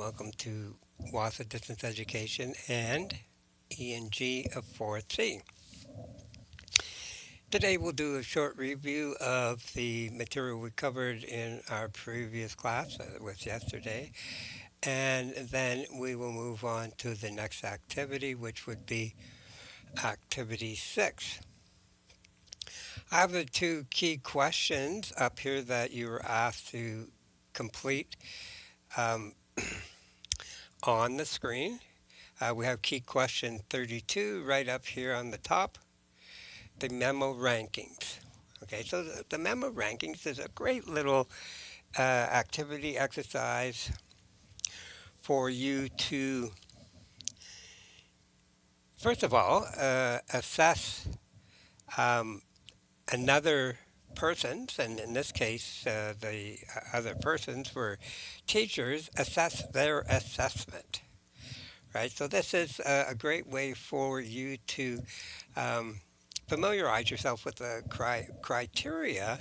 welcome to WASA Distance Education and ENG4C. Today we'll do a short review of the material we covered in our previous class, that was yesterday, and then we will move on to the next activity, which would be Activity 6. I have the two key questions up here that you were asked to complete um, on the screen. We have key question 32 right up here on the top, the memo rankings. Okay, so the memo rankings is a great little activity exercise for you to, first of all, assess um, another person's, and in this case, the other persons were teachers, assess their assessment. Right, so this is a great way for you to um, familiarize yourself with the criteria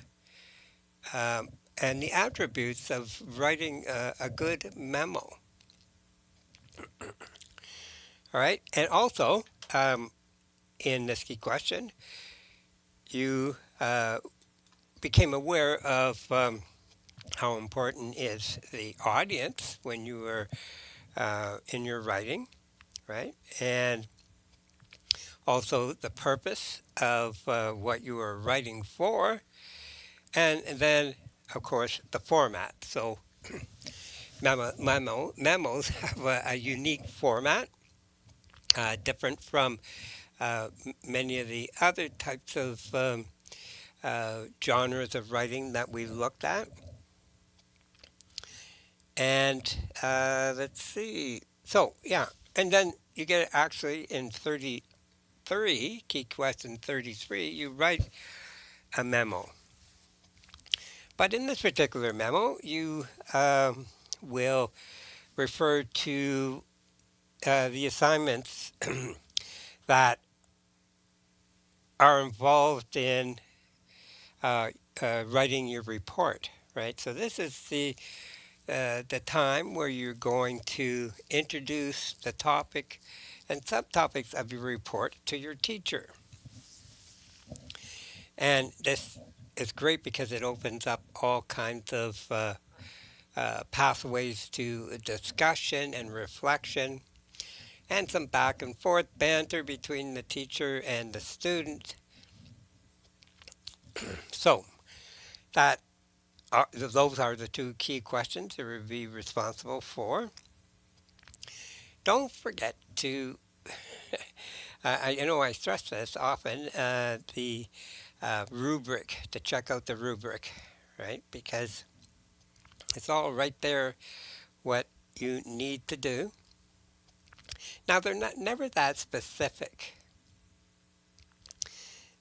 um, and the attributes of writing a good memo. All right, and also in this key question, you became aware of how important is the audience when you were in your writing, right? And also the purpose of what you are writing for, and then, of course, the format. So memos have a unique format, different from many of the other types of genres of writing that we looked at. And let's see. So, yeah, and then you get actually in 33, key question 33, you write a memo. But in this particular memo, you will refer to the assignments that are involved in writing your report, right? So this is the time where you're going to introduce the topic and subtopics of your report to your teacher. And this is great because it opens up all kinds of pathways to discussion and reflection and some back and forth banter between the teacher and the student. So that those are the two key questions you will be responsible for. Don't forget to, I stress this often, the rubric, to check out the rubric, right? Because it's all right there what you need to do. Now, they're never that specific.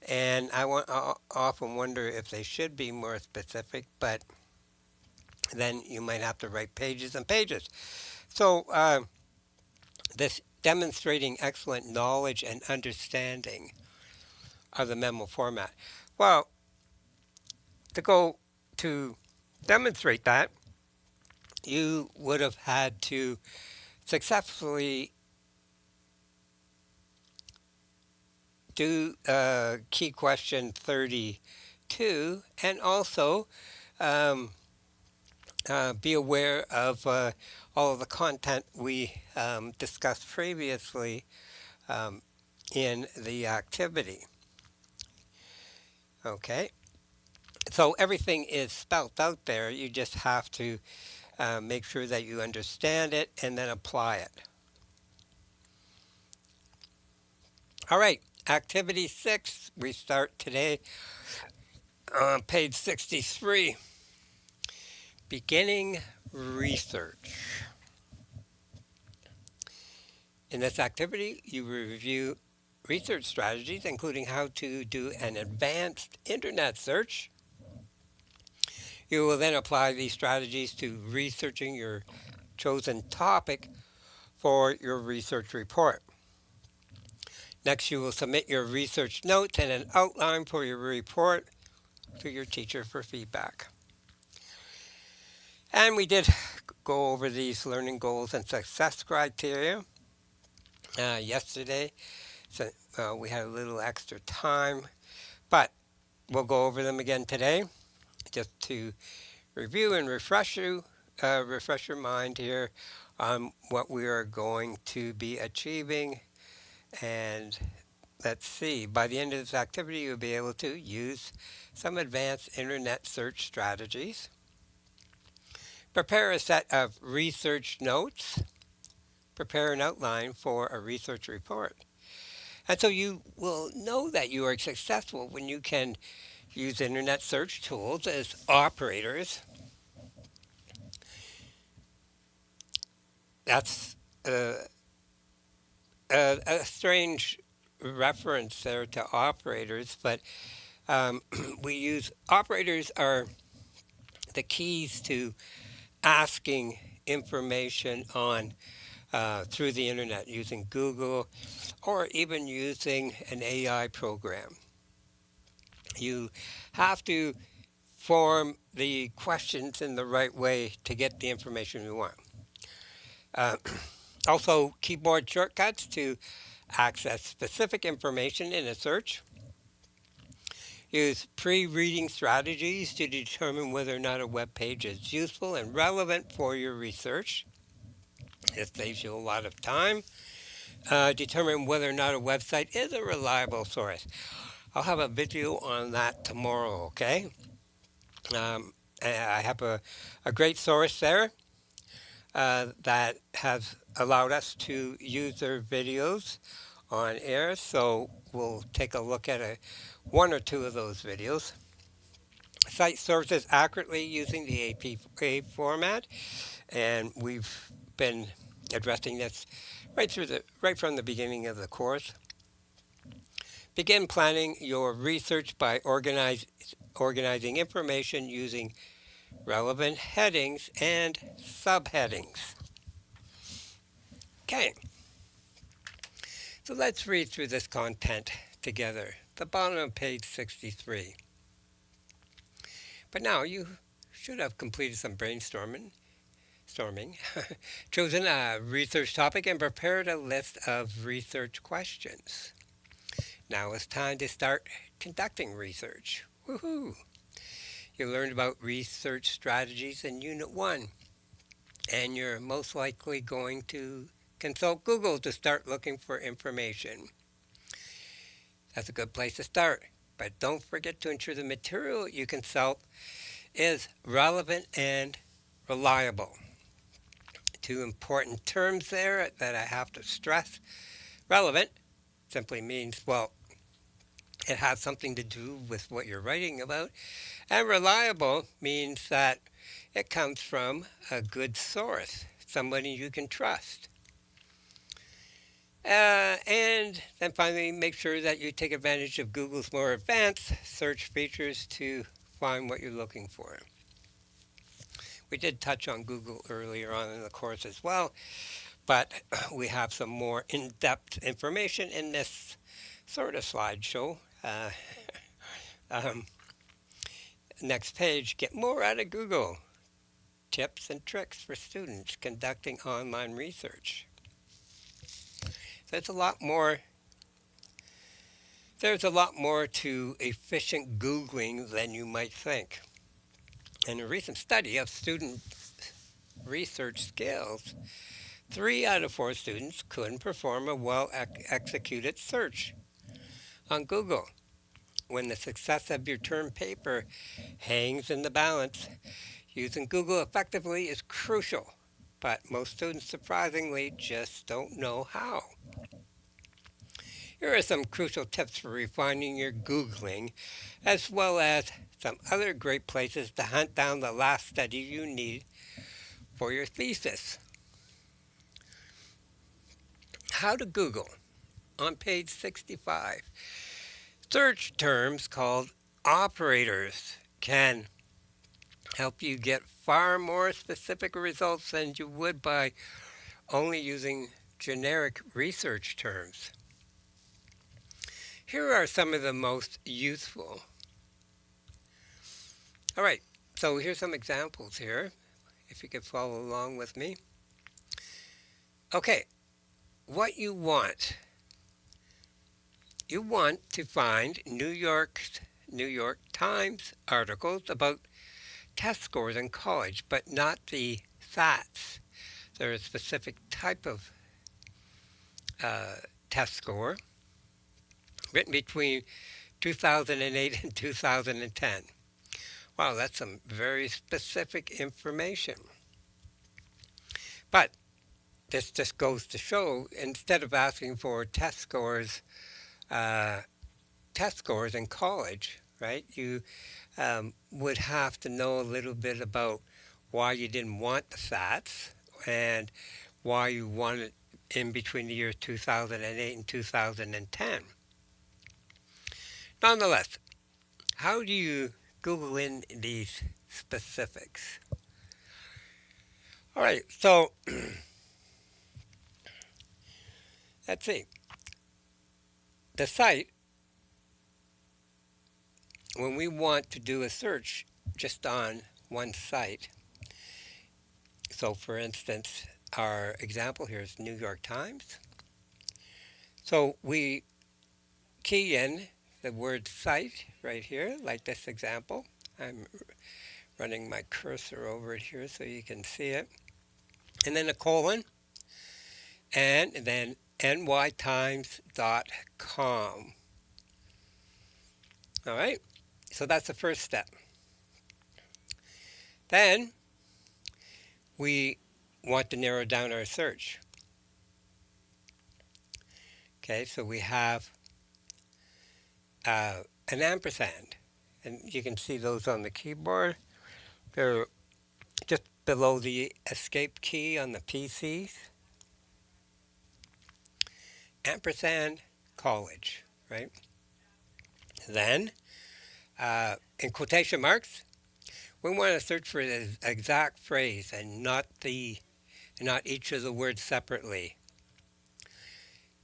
And I often wonder if they should be more specific, but then you might have to write pages and pages. So this demonstrating excellent knowledge and understanding of the memo format. Well, to demonstrate that, you would have had to successfully do key question 32 and also um, be aware of all of the content we discussed previously in the activity. Okay, so everything is spelt out there. You just have to make sure that you understand it and then apply it. All right, activity 6, we start today on page 63. Beginning research. In this activity, you review research strategies, including how to do an advanced internet search. You will then apply these strategies to researching your chosen topic for your research report. Next, you will submit your research notes and an outline for your report to your teacher for feedback. And we did go over these learning goals and success criteria yesterday, so we had a little extra time, but we'll go over them again today just to review and refresh your mind here on what we are going to be achieving. And let's see, by the end of this activity, you'll be able to use some advanced internet search strategies, prepare a set of research notes, prepare an outline for a research report. And so you will know that you are successful when you can use internet search tools as operators. That's a strange reference there to operators, but we use operators are the keys to asking information on through the internet using Google or even using an AI program. You have to form the questions in the right way to get the information you want. Uh, Also, keyboard shortcuts to access specific information in a search. Use pre-reading strategies to determine whether or not a web page is useful and relevant for your research. It saves you a lot of time. Determine whether or not a website is a reliable source. I'll have a video on that tomorrow, okay? I have a great source there that has allowed us to use their videos on air, so we'll take a look at one or two of those videos. Cite sources accurately using the APA format, and we've been addressing this right from the beginning of the course. Begin planning your research by organizing information using relevant headings and subheadings. Okay, so let's read through this content together. The bottom of page 63. But now you should have completed some storming, chosen a research topic, and prepared a list of research questions. Now it's time to start conducting research. Woohoo! You learned about research strategies in Unit 1, and you're most likely going to consult Google to start looking for information. That's a good place to start, but don't forget to ensure the material you consult is relevant and reliable. Two important terms there that I have to stress. Relevant simply means, well, it has something to do with what you're writing about. And reliable means that it comes from a good source, somebody you can trust. And then finally, make sure that you take advantage of Google's more advanced search features to find what you're looking for. We did touch on Google earlier on in the course as well, but we have some more in-depth information in this sort of slideshow. Um, Next page, get more out of Google. Tips and tricks for students conducting online research. There's a lot more to efficient Googling than you might think. In a recent study of student research skills, 3 out of 4 students couldn't perform a well-executed search on Google. When the success of your term paper hangs in the balance, using Google effectively is crucial, but most students surprisingly just don't know how. Here are some crucial tips for refining your Googling, as well as some other great places to hunt down the last study you need for your thesis. How to Google. On page 65, search terms called operators can help you get far more specific results than you would by only using generic research terms. Here are some of the most useful. All right, so here's some examples here if you could follow along with me. Okay, what you want to find New York Times articles about test scores in college, but not the SATs. They're a specific type of uh, test score written between 2008 and 2010. Wow, that's some very specific information. But this just goes to show instead of asking for uh, test scores in college, right? You would have to know a little bit about why you didn't want the SATs and why you wanted in between the years 2008 and 2010. Nonetheless, how do you Google in these specifics? All right, so let's see. The site, when we want to do a search just on one site, so for instance, our example here is New York Times. So we key in the word site right here, like this example. I'm running my cursor over it here so you can see it. And then a colon, and then nytimes.com. All right, so that's the first step. Then we want to narrow down our search. Okay, so we have an ampersand, and you can see those on the keyboard. They're just below the escape key on the PCs. Ampersand college, right? Then, in quotation marks, we want to search for the exact phrase and not each of the words separately.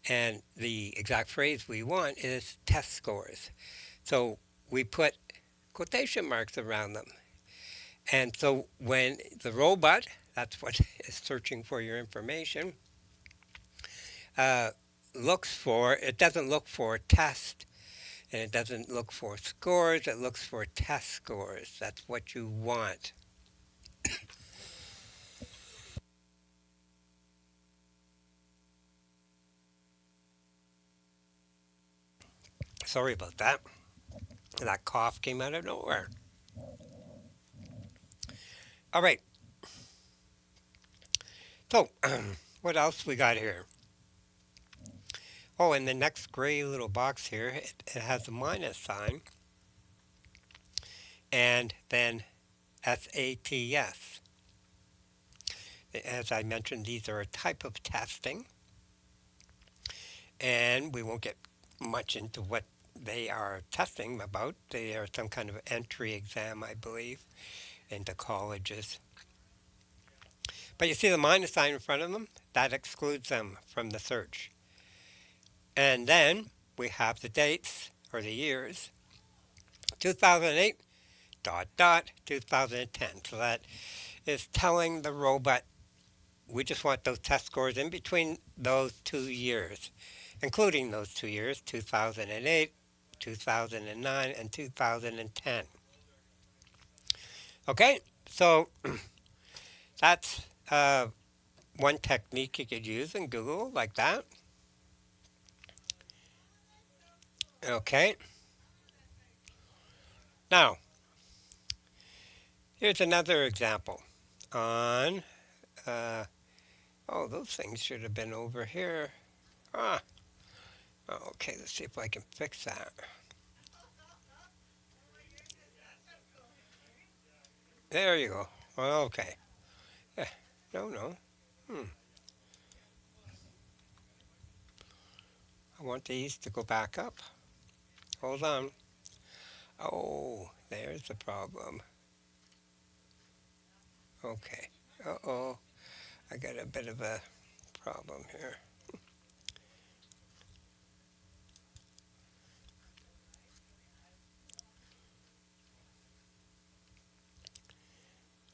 And the exact phrase we want is test scores. So we put quotation marks around them. And so when the robot, that's what is searching for your information, uh, it doesn't look for test and it doesn't look for scores, it looks for test scores. That's what you want. Sorry about that. That cough came out of nowhere. All right, so what else we got here? Oh, in the next gray little box here, it has a minus sign and then SATS. As I mentioned, these are a type of testing, and we won't get much into what they are testing about. They are some kind of entry exam, I believe, into colleges. But you see the minus sign in front of them? That excludes them from the search. And then we have the dates or the years 2008 dot dot 2010. So that is telling the robot we just want those test scores in between those 2 years, including those 2 years 2008, 2009, and 2010. Okay, so that's one technique you could use in Google like that. Okay, now here's another example on, uh, oh, those things should have been over here. Ah, okay, let's see if I can fix that. There you go. Okay. Yeah, no, no. Hmm. I want these to go back up. Hold on. Oh, there's the problem. Okay. Uh-oh. I got a bit of a problem here.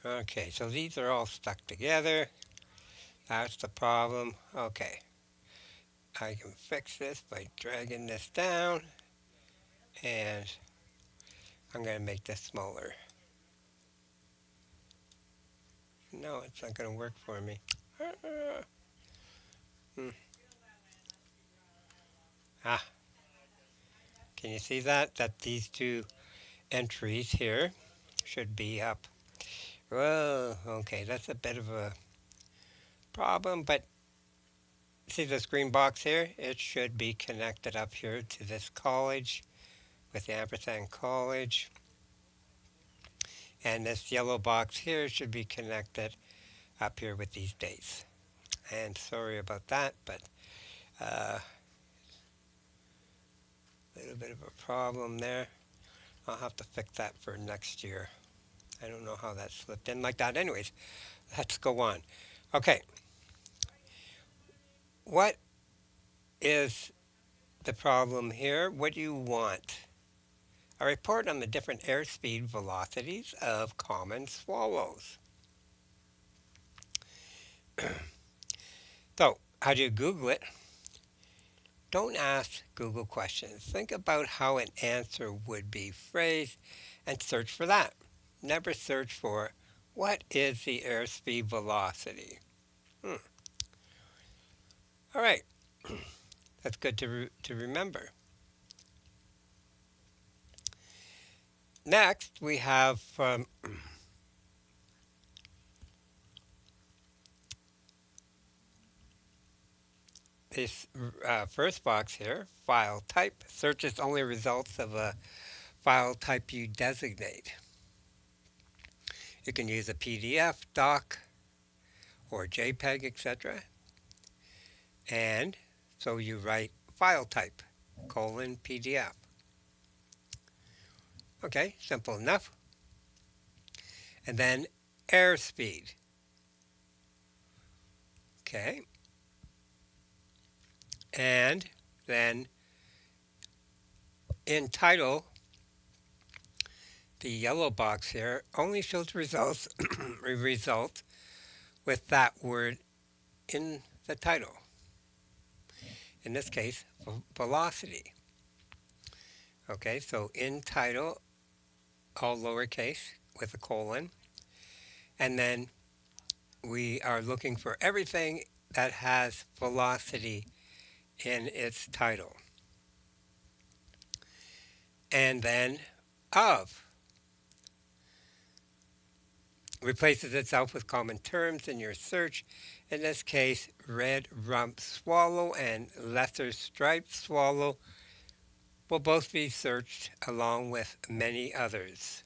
Okay, so these are all stuck together. That's the problem. Okay, I can fix this by dragging this down, and I'm going to make this smaller. No, it's not going to work for me. Hmm. Ah, can you see that? That these two entries here should be up. Well, okay, that's a bit of a problem, but see this green box here? It should be connected up here to this college with the ampersand college. And this yellow box here should be connected up here with these dates. And sorry about that, but a little bit of a problem there. I'll have to fix that for next year. I don't know how that slipped in like that. Anyways, let's go on. Okay, what is the problem here? What do you want? A report on the different airspeed velocities of common swallows. So, how do you Google it? Don't ask Google questions. Think about how an answer would be phrased and search for that. Never search for what is the airspeed velocity. Hmm. All right, that's good to remember. Next, we have this first box here, file type. Searches only results of a file type you designate. You can use a PDF, doc, or JPEG, etc. And so you write file type, colon, PDF. Okay, simple enough. And then airspeed. Okay. And then in title, the yellow box here only shows results result with that word in the title. In this case, velocity. Okay, so in title, all lowercase with a colon. And then we are looking for everything that has velocity in its title. And then of replaces itself with common terms in your search. In this case, red rump swallow and lesser striped swallow will both be searched along with many others.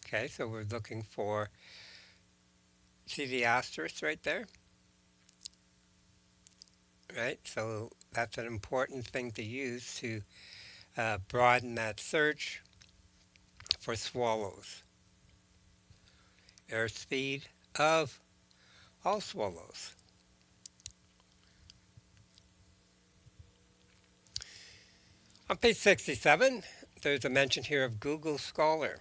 Okay, so we're looking for, see the asterisk right there? Right, so that's an important thing to use to broaden that search for swallows. Airspeed of all swallows. On page 67, there's a mention here of Google Scholar.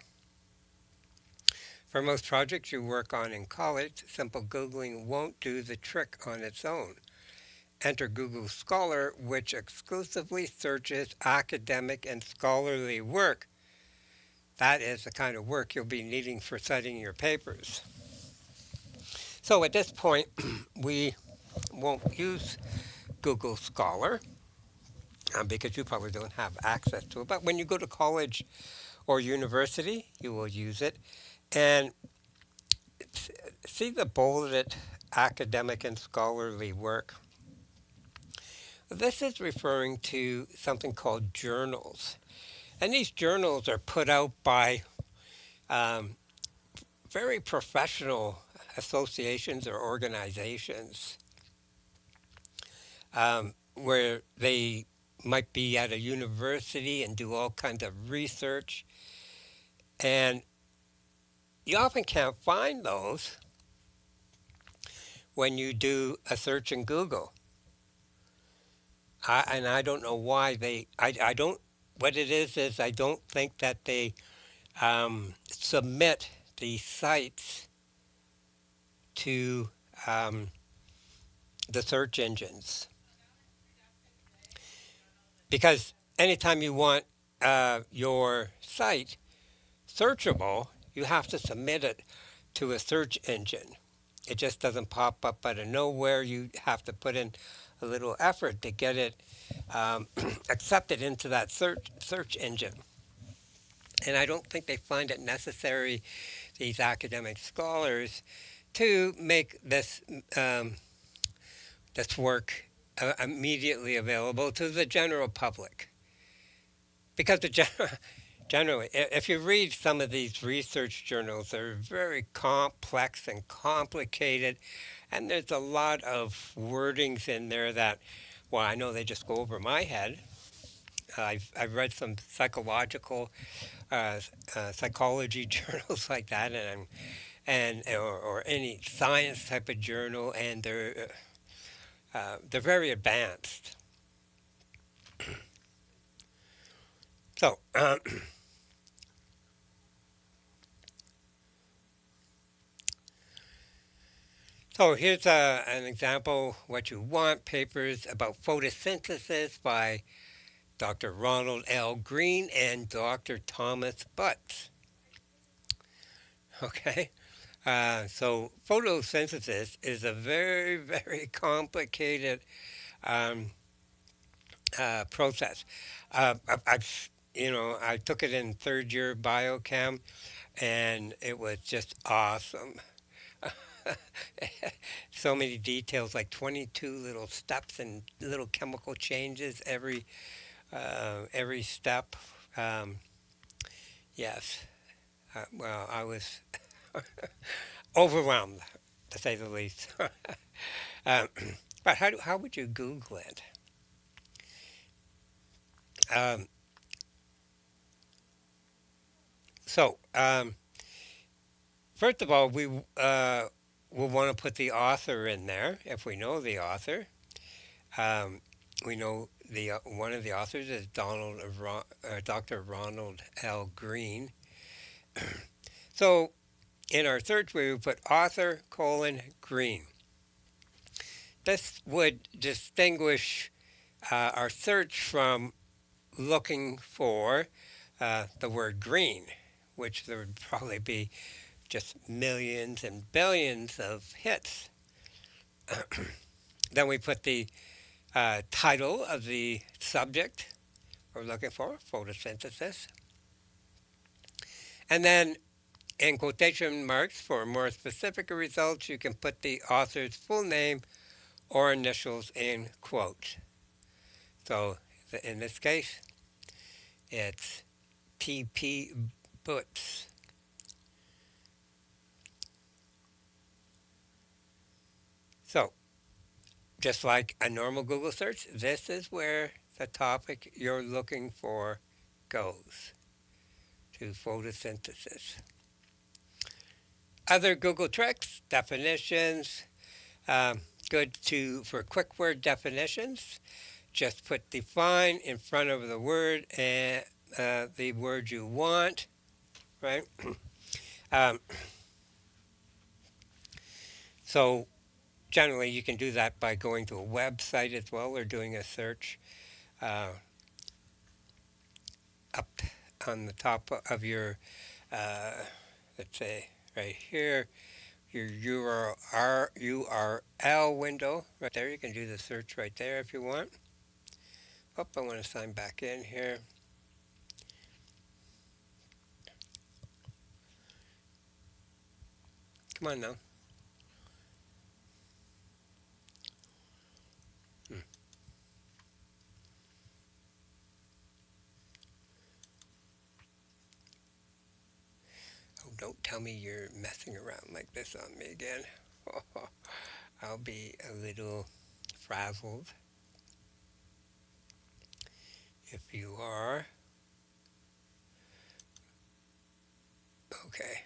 For most projects you work on in college, simple Googling won't do the trick on its own. Enter Google Scholar, which exclusively searches academic and scholarly work. That is the kind of work you'll be needing for citing your papers. So at this point, we won't use Google Scholar because you probably don't have access to it. But when you go to college or university, you will use it. And see the bolded academic and scholarly work. This is referring to something called journals. And these journals are put out by um, very professional associations or organizations where they might be at a university and do all kinds of research. And you often can't find those when you do a search in Google. and I don't know why I don't, what it is I don't think that they submit the sites to um, the search engines. Because anytime you want your site searchable, you have to submit it to a search engine. It just doesn't pop up out of nowhere. You have to put in a little effort to get it accepted into that search engine. And I don't think they find it necessary, these academic scholars, to make um, this work immediately available to the general public. Because generally, if you read some of these research journals, they're very complex and complicated, and there's a lot of wordings in there that, well, I know they just go over my head. I've read some psychology journals like that, or any science type of journal, and they're very advanced. So, so here's an example. What you want: papers about photosynthesis by Dr. Ronald L. Green and Dr. Thomas Butts. Okay. So photosynthesis is a very, very complicated um, process. I took it in third year biochem, and it was just awesome. So many details, like 22 little steps and little chemical changes every step. Um, yes. Well, I was overwhelmed, to say the least. um, but how would you Google it? Um, so, first of all, we will want to put the author in there if we know the author. Um, we know the one of the authors is Dr. Ronald L. Green. So in our search, we would put author colon Green. This would distinguish our search from looking for the word green, which there would probably be just millions and billions of hits. Then we put the title of the subject we're looking for, photosynthesis. And then in quotation marks for more specific results, you can put the author's full name or initials in quotes. So in this case, it's T.P. Butts. So just like a normal Google search, this is where the topic you're looking for goes, to photosynthesis. Other Google tricks, definitions, um, good for quick word definitions. Just put define in front of the word and the word you want, right? Um, so generally, you can do that by going to a website as well or doing a search uh, up on the top of your, uh, let's say, right here, your URL window right there. You can do the search right there if you want. Oh, I want to sign back in here. Come on now. Hmm. Oh, don't tell me you're messing around like this on me again. I'll be a little frazzled if you are. Okay.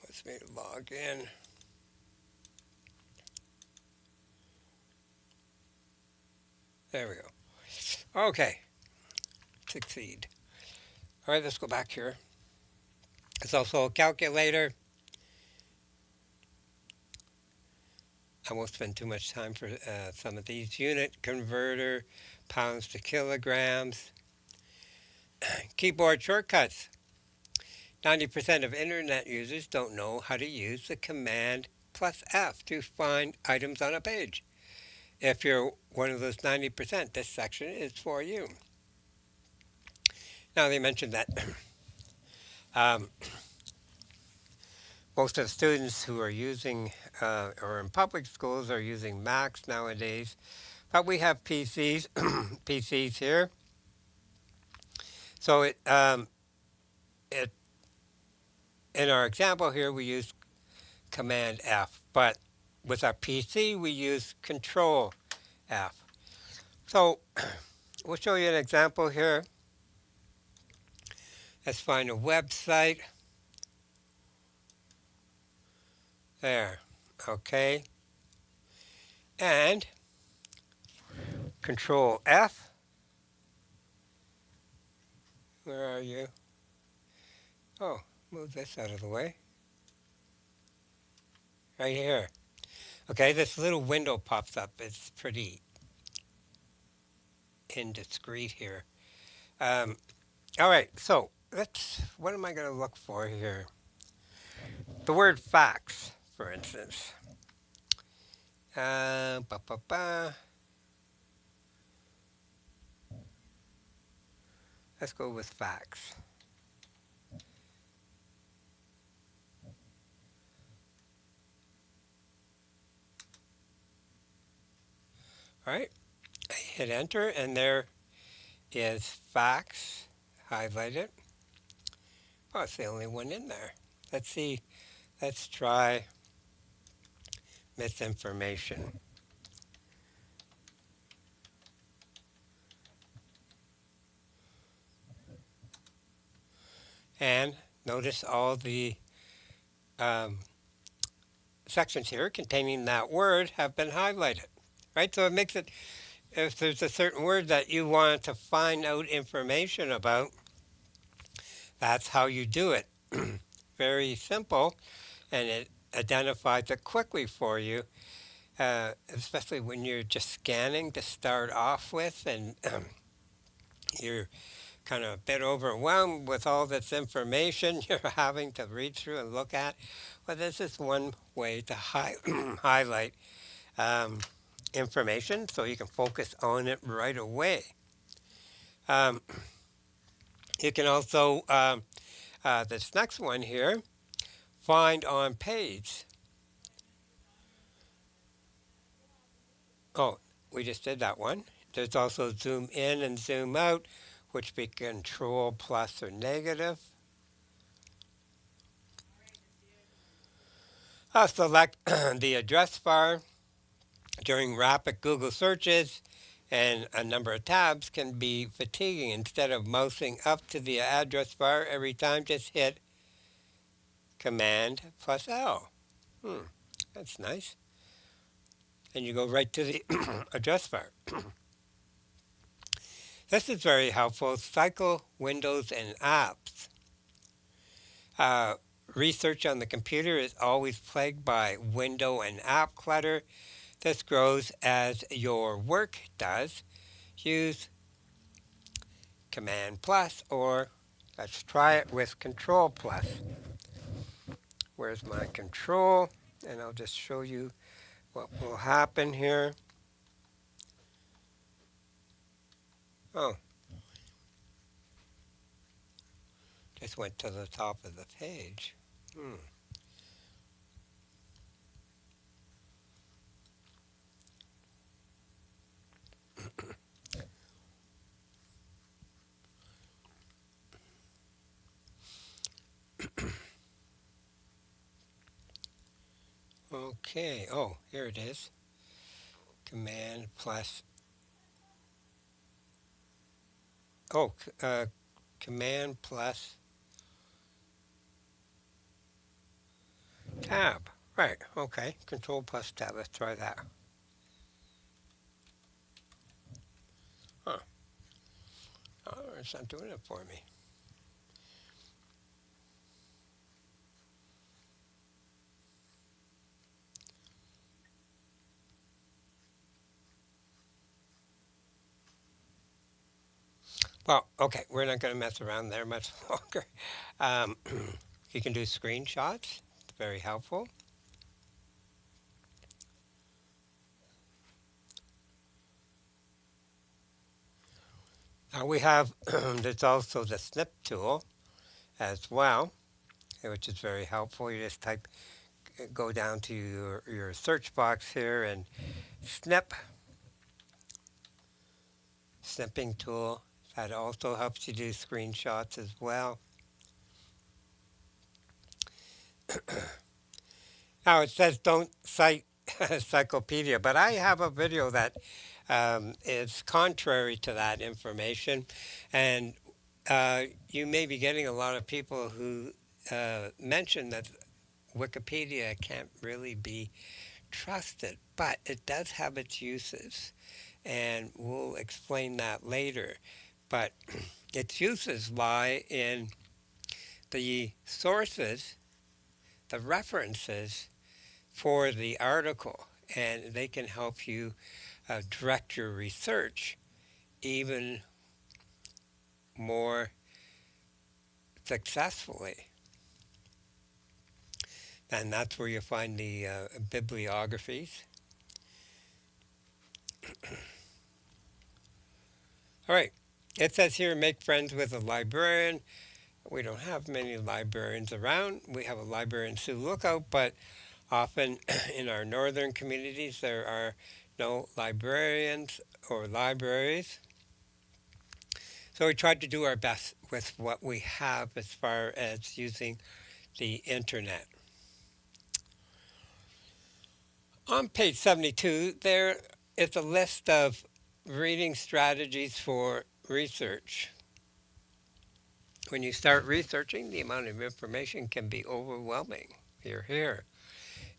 Wants me to log in. There we go. Okay, succeed. All right, let's go back here. It's also a calculator. I won't spend too much time for some of these. Unit converter, pounds to kilograms. Keyboard shortcuts. 90% of internet users don't know how to use the command plus F to find items on a page. If you're one of those 90%, this section is for you. Now, they mentioned that um, most of the students who are using or in public schools are using Macs nowadays, but we have PCs, PCs here. So it in our example here, we use Command F, but with our PC, we use Control F. So we'll show you an example here. Let's find a website. There. Okay. And Control F. Where are you? Oh, move this out of the way. Right here. Okay, this little window pops up. It's pretty indiscreet here. Um, all right, so what am I going to look for here? The word fax, for instance. Ba, ba, ba. Let's go with fax. All right, I hit enter, and there is fax highlighted. Oh, it's the only one in there. Let's see. Let's try misinformation. And notice all the um, sections here containing that word have been highlighted. Right? So it makes it, if there's a certain word that you want to find out information about, that's how you do it. Very simple, and it identifies it quickly for you, especially when you're just scanning to start off with, and you're kind of a bit overwhelmed with all this information you're having to read through and look at. Well, this is one way to highlight um, information so you can focus on it right away. Um, you can also, this next one here, find on page. Oh, we just did that one. There's also zoom in and zoom out, which be control plus or negative. Select the address bar during rapid Google searches, and a number of tabs can be fatiguing. Instead of mousing up to the address bar every time, just hit Command plus L. That's nice. And you go right to the address bar. This is very helpful. Cycle windows and apps. Uh, Research on the computer is always plagued by window and app clutter. This grows as your work does. Use Command plus, or let's try it with Control plus. Where's my control? And I'll just show you what will happen here. Oh, just went to the top of the page. Okay, oh, here it is. Command plus, oh, Command plus tab. Right, okay, Control plus tab. Let's try that. Oh, it's not doing it for me. Well, okay, we're not going to mess around there much longer. Um, you can do screenshots. It's very helpful. Now we have there's also the snip tool as well, which is very helpful. You just go down to your search box here and snip, snipping tool. That also helps you do screenshots as well. Now it says don't cite encyclopedia, but I have a video that is contrary to that information, and you may be getting a lot of people who mention that Wikipedia can't really be trusted, but it does have its uses, and we'll explain that later. But its uses lie in the sources, the references for the article, and they can help you direct your research even more successfully. And that's where you find the bibliographies. All right. It says here make friends with a librarian. We don't have many librarians around. We have a librarian Sioux Lookout, but often in our northern communities there are no librarians or libraries. So we tried to do our best with what we have as far as using the internet. On page 72, there is a list of reading strategies for research. When you start researching, the amount of information can be overwhelming. You're here.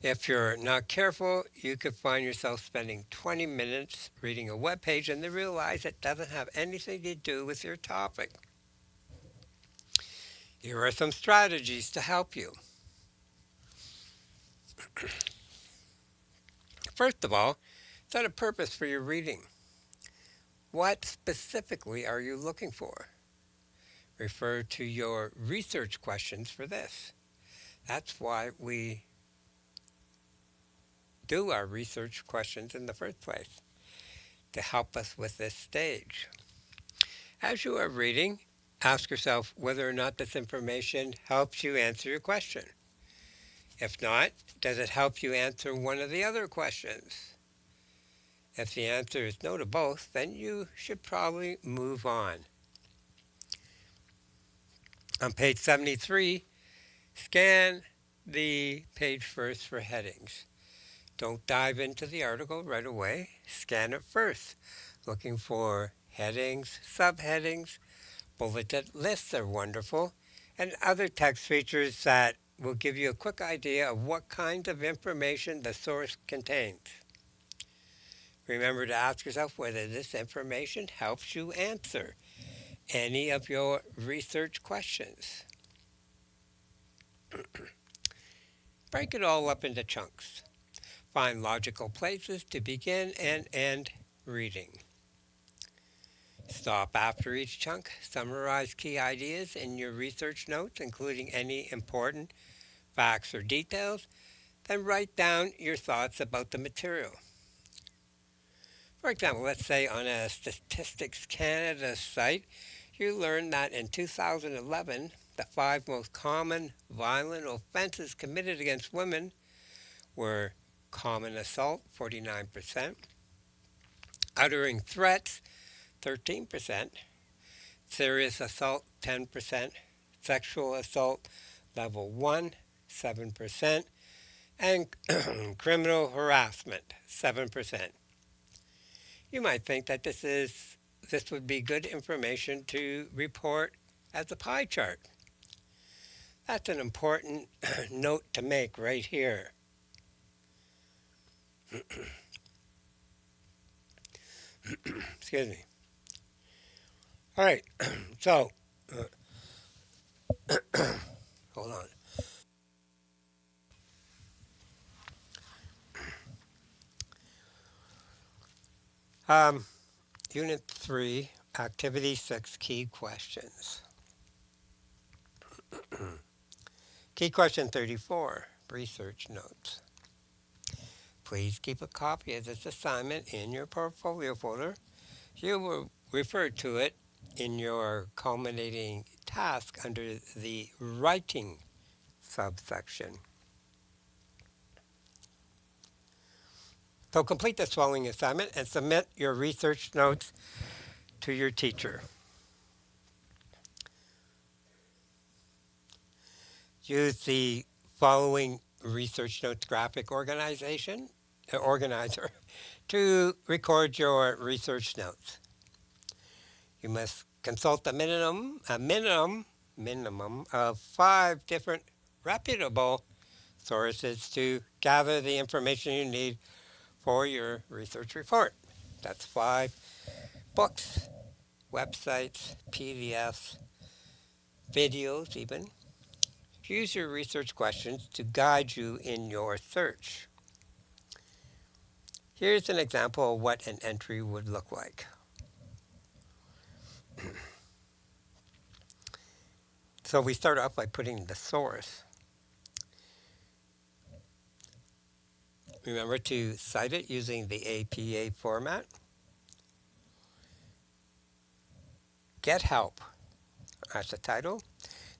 If you're not careful, you could find yourself spending 20 minutes reading a web page and then realize it doesn't have anything to do with your topic. Here are some strategies to help you. First of all, set a purpose for your reading. What specifically are you looking for? Refer to your research questions for this. That's why we do our research questions in the first place, to help us with this stage. As you are reading, ask yourself whether or not this information helps you answer your question. If not, does it help you answer one of the other questions? If the answer is no to both, then you should probably move on. On page 73, scan the page first for headings. Don't dive into the article right away. Scan it first, looking for headings, subheadings, bulleted lists are wonderful, and other text features that will give you a quick idea of what kind of information the source contains. Remember to ask yourself whether this information helps you answer any of your research questions. Break it all up into chunks. Find logical places to begin and end reading. Stop after each chunk. Summarize key ideas in your research notes, including any important facts or details. Then write down your thoughts about the material. For example, let's say on a Statistics Canada site, you learned that in 2011, the 5 most common violent offenses committed against women were common assault, 49%, uttering threats, 13%, serious assault, 10%, sexual assault, level 1, 7%, and criminal harassment, 7%. You might think that this would be good information to report as a pie chart. That's an important note to make right here. Excuse me. All right, so hold on. Um, Unit 3, Activity 6, Key Questions. Key question 34, Research Notes. Please keep a copy of this assignment in your portfolio folder. You will refer to it in your culminating task under the Writing subsection. So complete the following assignment and submit your research notes to your teacher. Use the following research notes graphic organizer to record your research notes. You must consult a minimum of 5 different reputable sources to gather the information you need for your research report. That's 5 books, websites, PDFs, videos, even. Use your research questions to guide you in your search. Here's an example of what an entry would look like. So we start off by putting the source. Remember to cite it using the APA format. Get help. That's the title.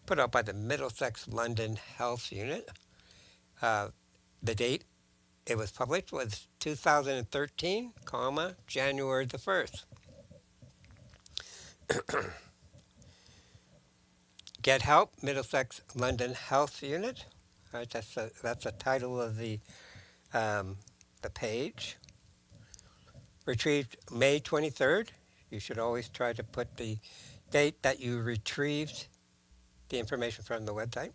Put out by the Middlesex London Health Unit. Uh, the date it was published was 2013, January the 1st. Get help, Middlesex London Health Unit. All right, that's the title of the page. Retrieved May 23rd. You should always try to put the date that you retrieved the information from the website.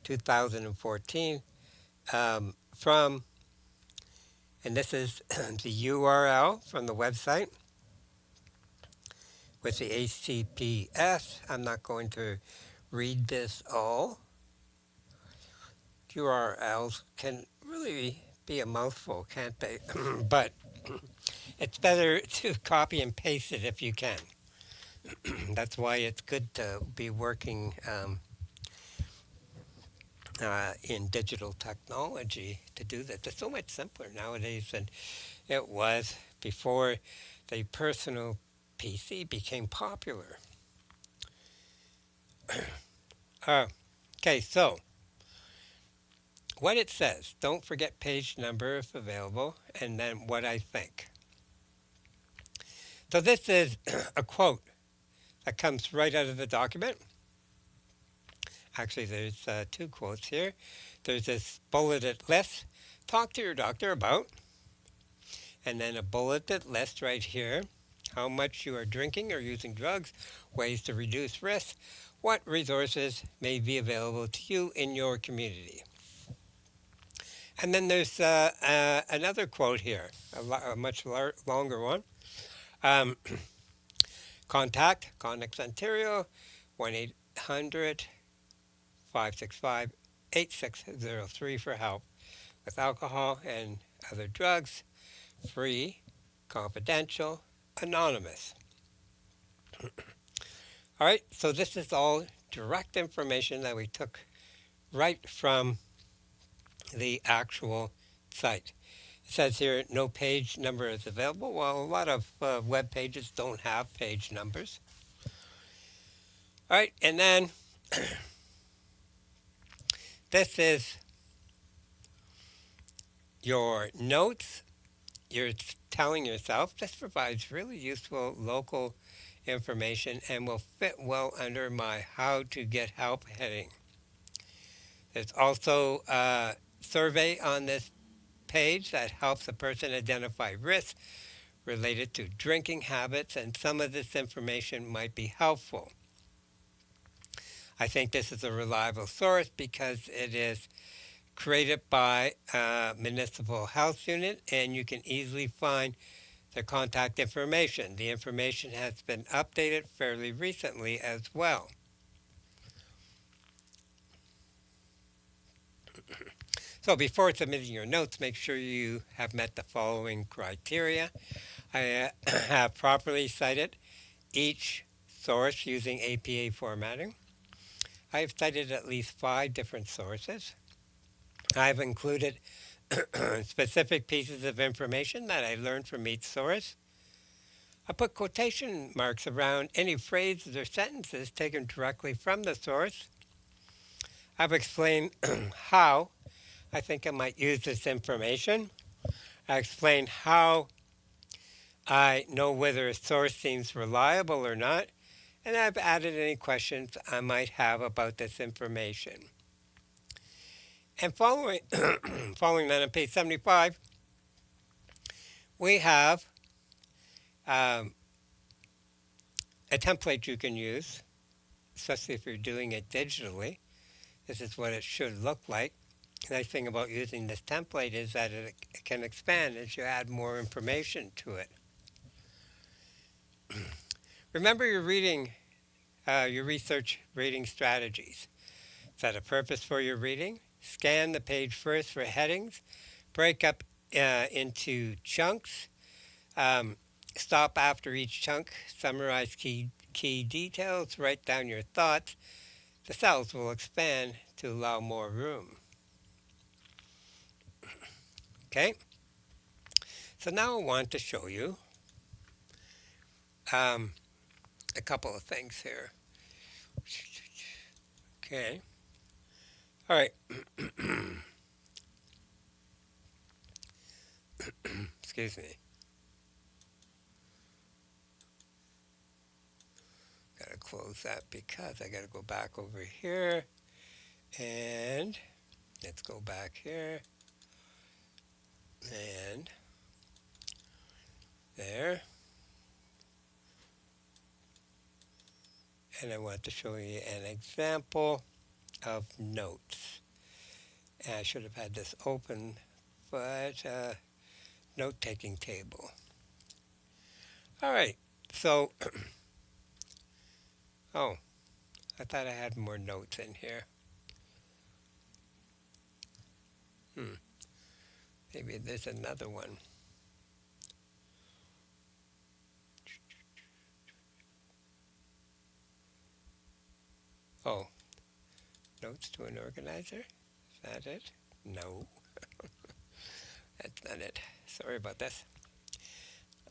2014. From, and this is the URL from the website with the HTTPS. I'm not going to read this all. URLs can really be a mouthful, can't they? But it's better to copy and paste it if you can. That's why it's good to be working in digital technology to do that. It's so much simpler nowadays than it was before the personal PC became popular. Okay, so what it says, don't forget page number if available, and then what I think. So this is a quote that comes right out of the document. Actually, there's 2 quotes here. There's this bulleted list, talk to your doctor about, and then a bulleted list right here, how much you are drinking or using drugs, ways to reduce risk, what resources may be available to you in your community. And then there's another quote here, a much longer one. Um, Contact Ontario, 1-800-565-8603 for help with alcohol and other drugs, free, confidential, anonymous. All right, so this is all direct information that we took right from the actual site. It says here no page number is available. Well, a lot of web pages don't have page numbers. All right, and then this is your notes. You're telling yourself this provides really useful local information and will fit well under my how to get help heading. There's also a survey on this page that helps a person identify risks related to drinking habits, and some of this information might be helpful. I think this is a reliable source because it is created by a municipal health unit, and you can easily find their contact information. The information has been updated fairly recently as well. So before submitting your notes, make sure you have met the following criteria. I have properly cited each source using APA formatting. I have cited at least 5 different sources. I've included specific pieces of information that I learned from each source. I put quotation marks around any phrases or sentences taken directly from the source. I've explained how I think I might use this information. I explained how I know whether a source seems reliable or not, and I've added any questions I might have about this information. And following that on page 75, we have um, a template you can use, especially if you're doing it digitally. This is what it should look like. The nice thing about using this template is that it can expand as you add more information to it. Remember your research reading strategies. Set a purpose for your reading. Scan the page first for headings. Break up into chunks. Um, Stop after each chunk. Summarize key details. Write down your thoughts. The cells will expand to allow more room. Okay? So now I want to show you um, a couple of things here. Okay. All right. Excuse me. Gotta close that because I gotta go back over here. And let's go back here. And there. And I want to show you an example of notes. And I should have had this open, but note-taking table. All right. So, oh, I thought I had more notes in here. Maybe there's another one. Oh, notes to an organizer? Is that it? No, that's not it. Sorry about this.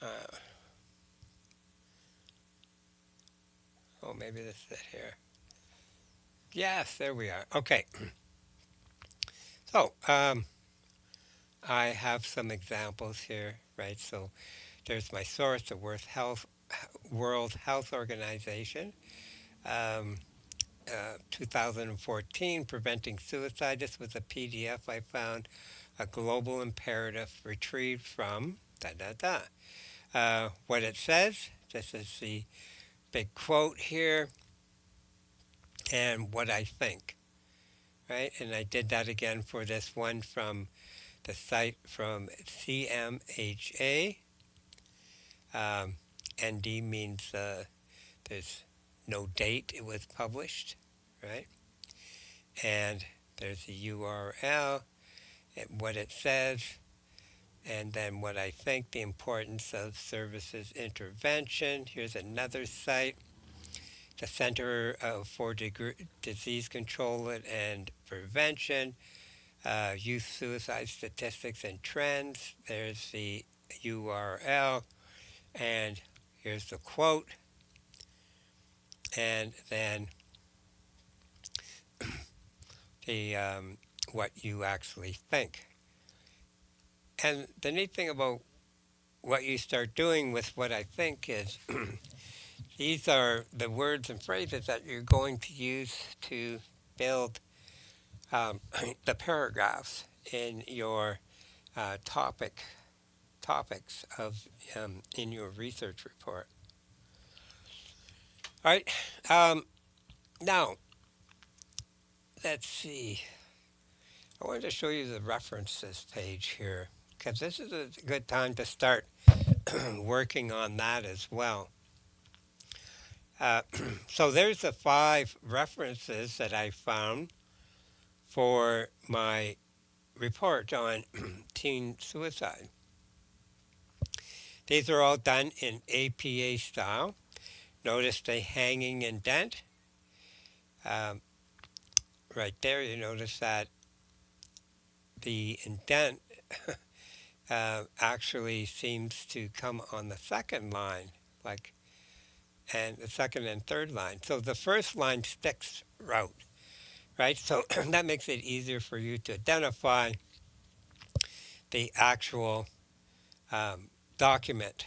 Uh, oh, maybe this is it here. Yes, there we are. Okay. So, I have some examples here, right? So, there's my source, the World Health Organization. 2014, Preventing Suicide. This was a PDF I found, a global imperative retrieved from da da da. What it says, this is the big quote here, and what I think, right? And I did that again for this one from the site from CMHA. ND means there's no date it was published, right? And there's a URL and what it says, and then what I think the importance of services intervention. Here's another site, the Center for Disease Control and Prevention, Youth Suicide Statistics and Trends. There's the URL, and here's the quote, and then the what you actually think. And the neat thing about what you start doing with what I think is these are the words and phrases that you're going to use to build the paragraphs in your topics of in your research report. All right. Now, let's see. I wanted to show you the references page here because this is a good time to start working on that as well. Uh, so there's the five references that I found for my report on teen suicide. These are all done in APA style. Notice the hanging indent. Um, right there, you notice that the indent actually seems to come on the second line, like, and the second and third line. So the first line sticks out, right? So that makes it easier for you to identify the actual um, document,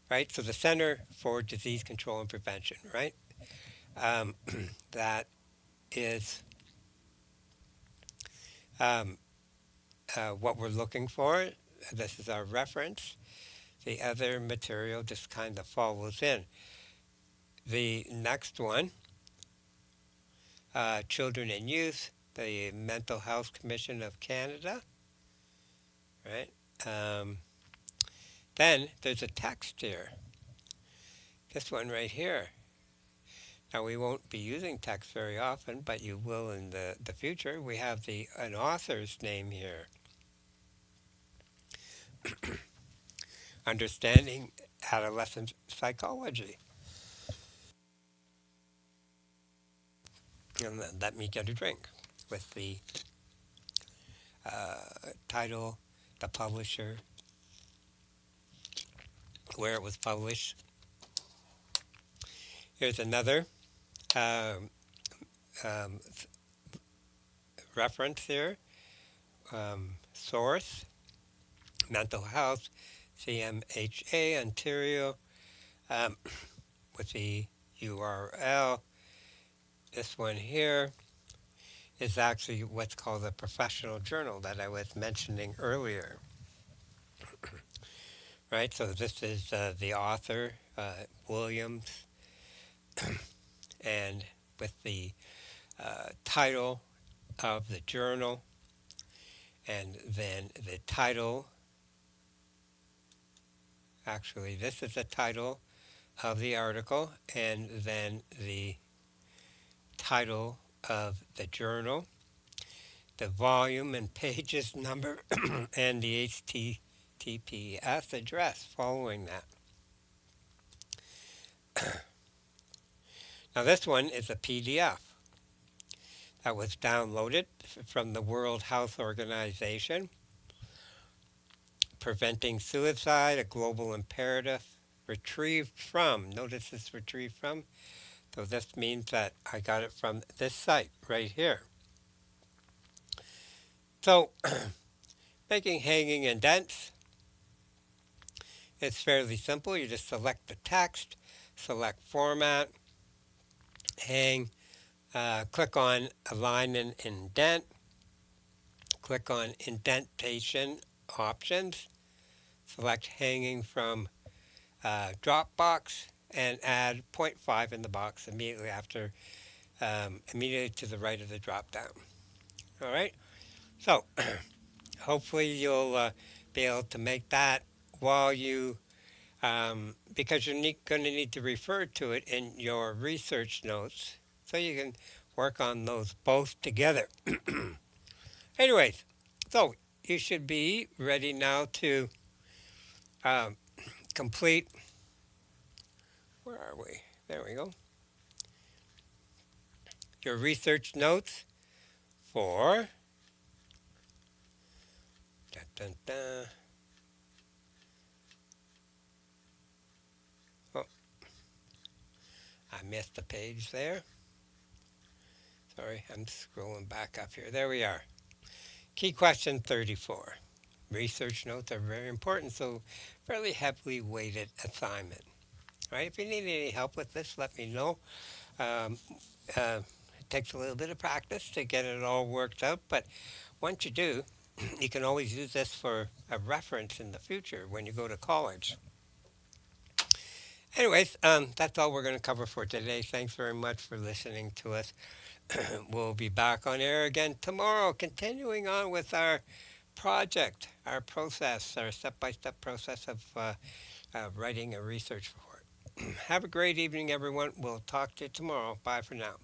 right? So the Center for Disease Control and Prevention, right? Um, that is um, what we're looking for. This is our reference. The other material just kind of follows in. The next one, Children and Youth, the Mental Health Commission of Canada, right? Um, then there's a text here. This one right here. Now we won't be using text very often, but you will in the future. We have an author's name here. Understanding Adolescent Psychology. And let me get a drink with the title, the publisher, where it was published. Here's another um, um, reference here. Source, Mental Health, CMHA, Ontario, um, with the URL. This one here is actually what's called a professional journal that I was mentioning earlier, right? So this is the author, Williams, and with the title of the journal, and then the title. Actually, this is the title of the article, and then the title of the journal, the volume and pages number, and the HTTPS address following that. Now, this one is a PDF that was downloaded from the World Health Organization. Preventing Suicide, a Global Imperative, retrieved from, notice it's retrieved from, so this means that I got it from this site right here. So, making hanging indents, it's fairly simple. You just select the text, select format, hang, click on align and indent, click on indentation options, select hanging from Dropbox, and add zero point 0.5 in the box immediately after, immediately to the right of the drop down. All right, so hopefully you'll be able to make that while you, because you're going to need to refer to it in your research notes, so you can work on those both together. Anyways, so you should be ready now to um, complete. Where are we? There we go. Your research notes for. Dun, dun, dun. Oh, I missed a page there. Sorry, I'm scrolling back up here. There we are. Key question 34. Research notes are very important, so fairly heavily weighted assignment. All right, if you need any help with this, let me know. Um, it takes a little bit of practice to get it all worked out, but once you do, you can always use this for a reference in the future when you go to college. Anyways, that's all we're going to cover for today. Thanks very much for listening to us. We'll be back on air again tomorrow, continuing on with our project, our process, our step by step process of writing a research report. Have a great evening, everyone. We'll talk to you tomorrow. Bye for now.